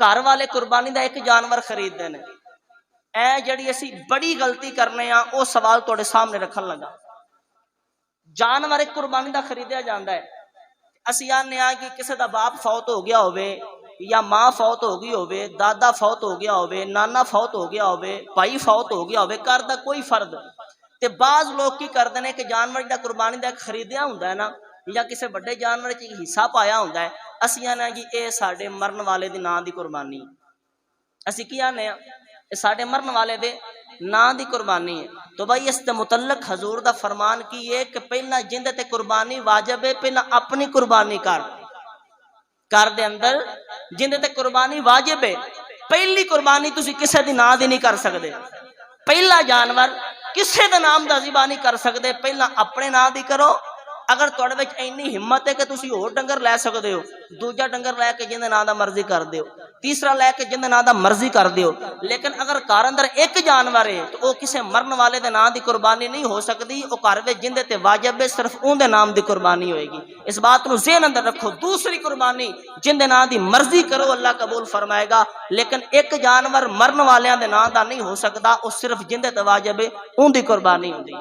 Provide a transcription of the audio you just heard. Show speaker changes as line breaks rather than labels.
घर वाले कुर्बानी का एक जानवर खरीदते हैं। ऐ जिहड़ी असीं बड़ी गलती करने आ वो सवाल तुहाडे सामने रखन लगा। जानवर एक कुर्बानी का खरीदिया जाता है। असीं आने आ कि किसी का बाप फौत हो गया होवे या माँ फौत हो गई होवे, दादा फौत हो गया होवे, नाना फौत हो गया होवे, भाई फौत हो गया होवे, घर का कोई फर्द ते बाज लोग की करते हैं कि जानवर जिहड़ा कुर्बानी का खरीदिया हुंदा है ना या किसी बड़े जानवर च हिस्सा पाया हुंदा है, असीं आने कि ये साडे मरन वाले दे नां दी कुर्बानी है। असीं की आने ये साडे मरन वाले दे नां दी कुर्बानी है। तो भाई इस दे मुतल्लक हजूर दा फरमान की है कि पहला जिंदे ते कुर्बानी वाजिब है, पहला अपनी कुर्बानी कर। घर दे अंदर जिंदे ते कुर्बानी वाजिब है, पहली कुर्बानी तुसीं किसी दी नां दी नहीं कर सकदे। पहला जानवर किसी दे नाम दा ज़िबा नहीं कर सकदे, पहला अपने नां दी करो। अगर तुहाडे विच इन्नी हिम्मत है कि तुसीं होर डंगर लै सकदे हो, दूजा डंगर लैके जिंदे नां दा मर्जी कर दिओ, तीसरा लैके जिंदे नां दा मर्जी कर दिओ। लेकिन अगर घर अंदर एक जानवर है तो वह किसी मरन वाले दे नां दी कुर्बानी नहीं हो सकती, वह घर विच जिंदे ते वाजिब है सिर्फ उहदे नाम दी कुर्बानी होएगी। इस बात नूं ज़हन अंदर रखो। दूसरी कुर्बानी जिंदे नां दी मर्जी करो, अल्लाह कबूल फरमाएगा। लेकिन एक जानवर मरन वालियां दे नां दा नहीं हो सकता, वह सिर्फ जिंदे ते वाजिब है उहदी कुर्बानी होंदी है।